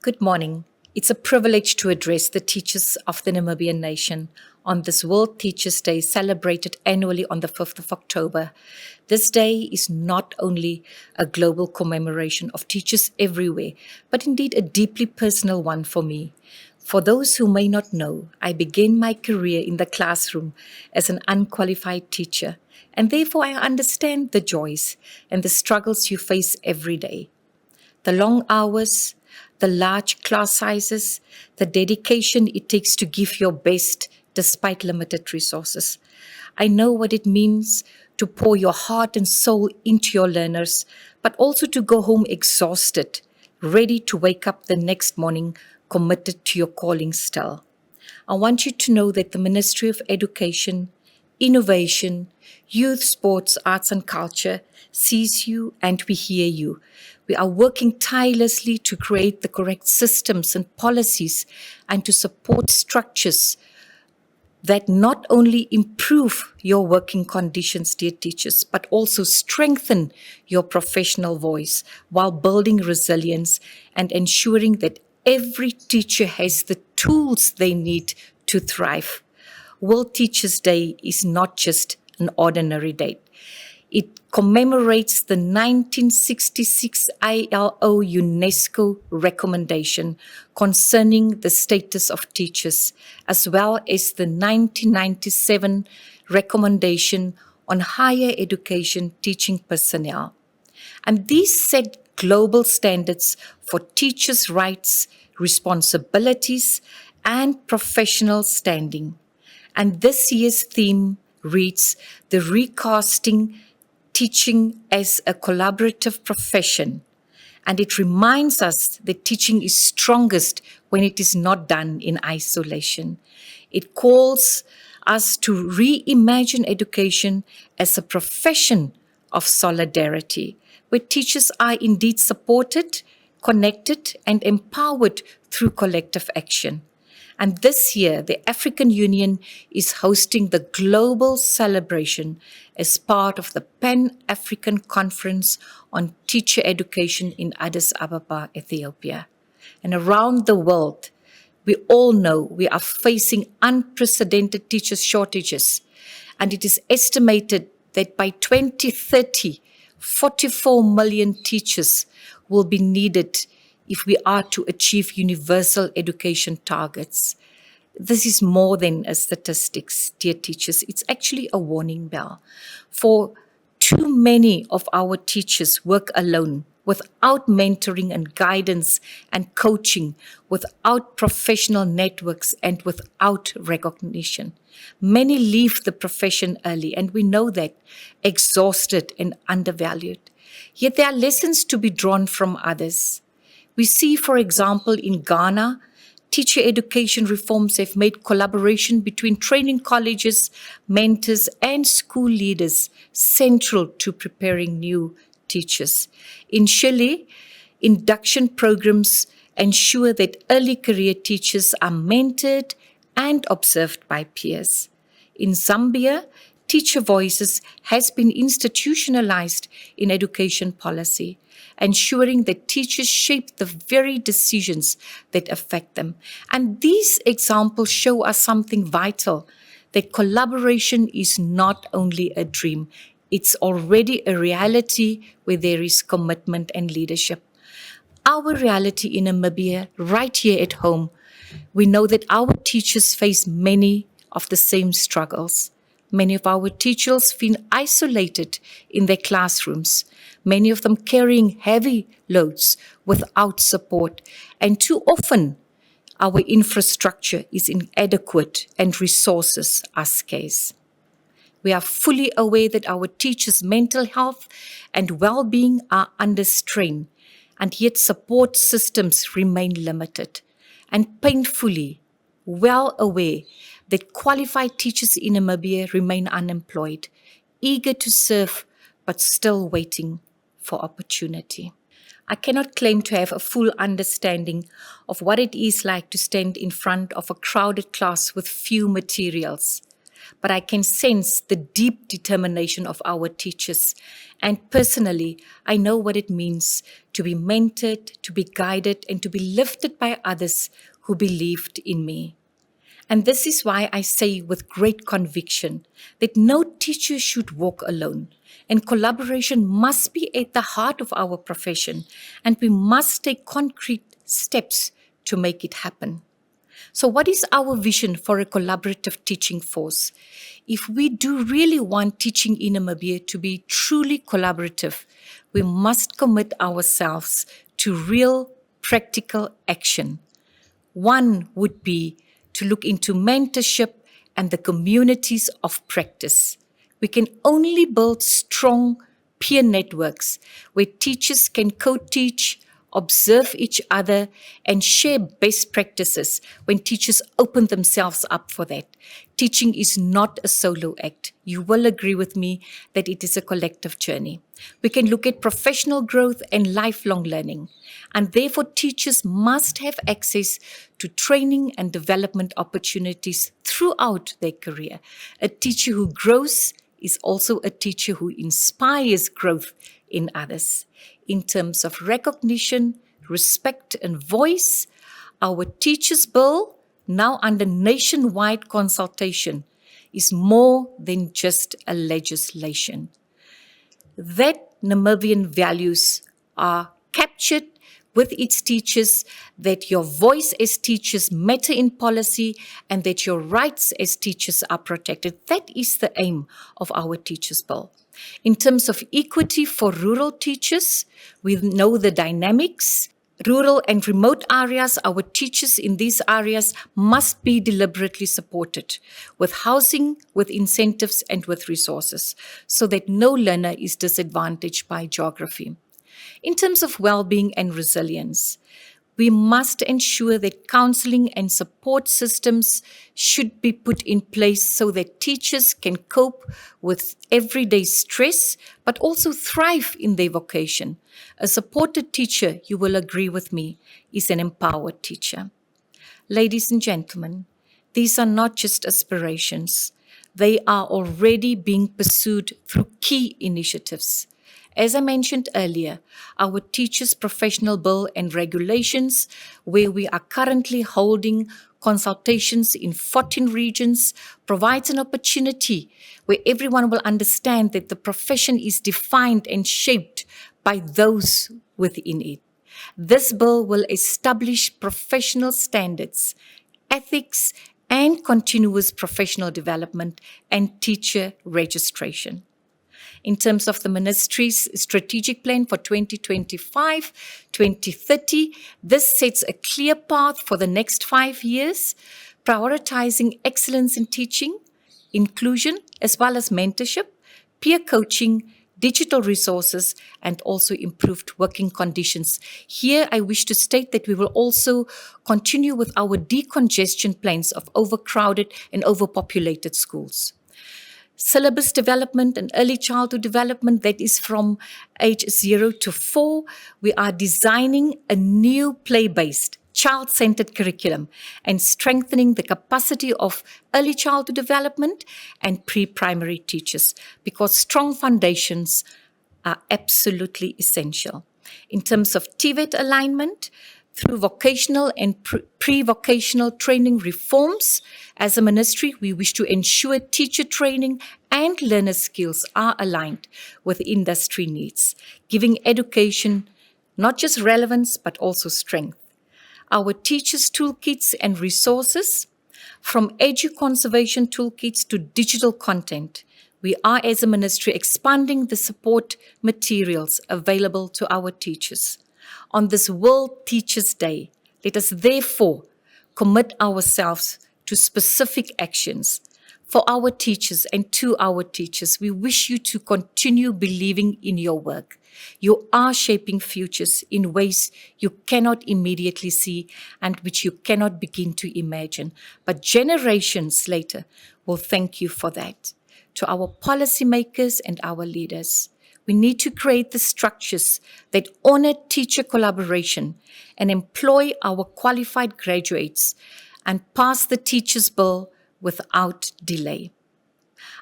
Good morning. It's a privilege to address the teachers of the Namibian nation on this World Teachers' Day celebrated annually on the 5th of October. This day is not only a global commemoration of teachers everywhere, but indeed a deeply personal one for me. For those who may not know, I began my career in the classroom as an unqualified teacher, and therefore I understand the joys and the struggles you face every day. The long hours, the large class sizes, the dedication it takes to give your best despite limited resources. I know what it means to pour your heart and soul into your learners, but also to go home exhausted, ready to wake up the next morning committed to your calling still. I want you to know that the Ministry of Education, Innovation, Youth, Sports, Arts and Culture sees you and we hear you. We are working tirelessly to create the correct systems and policies and to support structures that not only improve your working conditions, dear teachers, but also strengthen your professional voice while building resilience and ensuring that every teacher has the tools they need to thrive. World Teachers' Day is not just an ordinary date. It commemorates the 1966 ILO UNESCO recommendation concerning the status of teachers, as well as the 1997 recommendation on higher education teaching personnel. And these set global standards for teachers' rights, responsibilities, and professional standing. And this year's theme reads, The Recasting Teaching as a Collaborative Profession. And it reminds us that teaching is strongest when it is not done in isolation. It calls us to reimagine education as a profession of solidarity, where teachers are indeed supported, connected, and empowered through collective action. And this year, the African Union is hosting the global celebration as part of the Pan-African Conference on Teacher Education in Addis Ababa, Ethiopia. And around the world, we all know we are facing unprecedented teacher shortages. And it is estimated that by 2030, 44 million teachers will be needed if we are to achieve universal education targets. This is more than a statistics, dear teachers. It's actually a warning bell. For too many of our teachers work alone, without mentoring and guidance and coaching, without professional networks and without recognition. Many leave the profession early, and we know that, exhausted and undervalued. Yet there are lessons to be drawn from others. We see, for example, in Ghana, teacher education reforms have made collaboration between training colleges, mentors, and school leaders central to preparing new teachers. In Chile, induction programs ensure that early career teachers are mentored and observed by peers. In Zambia, teacher voices has been institutionalized in education policy, ensuring that teachers shape the very decisions that affect them. And these examples show us something vital, that collaboration is not only a dream, it's already a reality where there is commitment and leadership. Our reality in Namibia, right here at home, we know that our teachers face many of the same struggles. Many of our teachers feel isolated in their classrooms, many of them carrying heavy loads without support. And too often, our infrastructure is inadequate and resources are scarce. We are fully aware that our teachers' mental health and well-being are under strain, and yet support systems remain limited. And painfully, well aware that qualified teachers in Namibia remain unemployed, eager to serve, but still waiting for opportunity. I cannot claim to have a full understanding of what it is like to stand in front of a crowded class with few materials. but I can sense the deep determination of our teachers. And personally, I know what it means to be mentored, to be guided, and to be lifted by others who believed in me. And this is why I say with great conviction that no teacher should walk alone. And collaboration must be at the heart of our profession, and we must take concrete steps to make it happen. So, what is our vision for a collaborative teaching force? If we do really want teaching in Namibia to be truly collaborative, we must commit ourselves to real practical action. One would be to look into mentorship and the communities of practice. We can only build strong peer networks where teachers can co-teach, observe each other, and share best practices when teachers open themselves up for that. Teaching is not a solo act. You will agree with me that it is a collective journey. We can look at professional growth and lifelong learning, and therefore teachers must have access to training and development opportunities throughout their career. A teacher who grows is also a teacher who inspires growth in others. In terms of recognition, respect, and voice, our Teachers' Bill, now under nationwide consultation, is more than just a legislation. That Namibian values are captured with its teachers, that your voice as teachers matter in policy, and that your rights as teachers are protected. That is the aim of our Teachers' Bill. In terms of equity for rural teachers, we know the dynamics. Rural and remote areas, our teachers in these areas must be deliberately supported with housing, with incentives, and with resources, so that no learner is disadvantaged by geography. In terms of well-being and resilience, we must ensure that counseling and support systems should be put in place so that teachers can cope with everyday stress, but also thrive in their vocation. A supported teacher, you will agree with me, is an empowered teacher. Ladies and gentlemen, these are not just aspirations. They are already being pursued through key initiatives. As I mentioned earlier, our Teachers' Professional Bill and Regulations, where we are currently holding consultations in 14 regions, provides an opportunity where everyone will understand that the profession is defined and shaped by those within it. This bill will establish professional standards, ethics, and continuous professional development and teacher registration. In terms of the ministry's strategic plan for 2025-2030, this sets a clear path for the next 5 years, prioritizing excellence in teaching, inclusion, as well as mentorship, peer coaching, digital resources, and also improved working conditions. Here, I wish to state that we will also continue with our decongestion plans of overcrowded and overpopulated schools. Syllabus development and early childhood development, that is from age 0 to 4. We are designing a new play-based, child-centered curriculum and strengthening the capacity of early childhood development and pre-primary teachers, because strong foundations are absolutely essential. In terms of TVET alignment, through vocational and pre-vocational training reforms, as a ministry, we wish to ensure teacher training and learner skills are aligned with industry needs, giving education not just relevance, but also strength. Our teachers' toolkits and resources, from edu-conservation toolkits to digital content, we are as a ministry expanding the support materials available to our teachers. On this World Teachers' Day, let us therefore commit ourselves to specific actions for our teachers and to our teachers. We wish you to continue believing in your work. You are shaping futures in ways you cannot immediately see and which you cannot begin to imagine. But generations later will thank you for that. To our policymakers and our leaders, we need to create the structures that honor teacher collaboration and employ our qualified graduates and pass the Teachers' Bill without delay.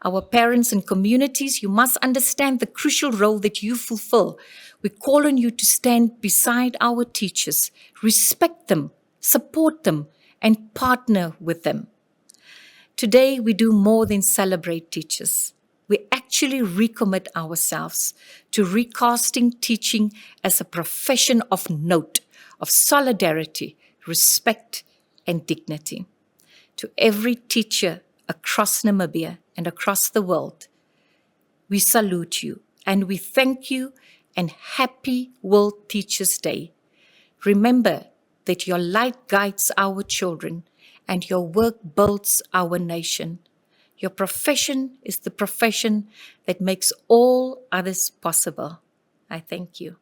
Our parents and communities, you must understand the crucial role that you fulfill. We call on you to stand beside our teachers, respect them, support them, and partner with them. Today, we do more than celebrate teachers. We actually recommit ourselves to recasting teaching as a profession of note, of solidarity, respect, and dignity. To every teacher across Namibia and across the world, we salute you and we thank you, and happy World Teachers' Day. Remember that your light guides our children and your work builds our nation. Your profession is the profession that makes all others possible. I thank you.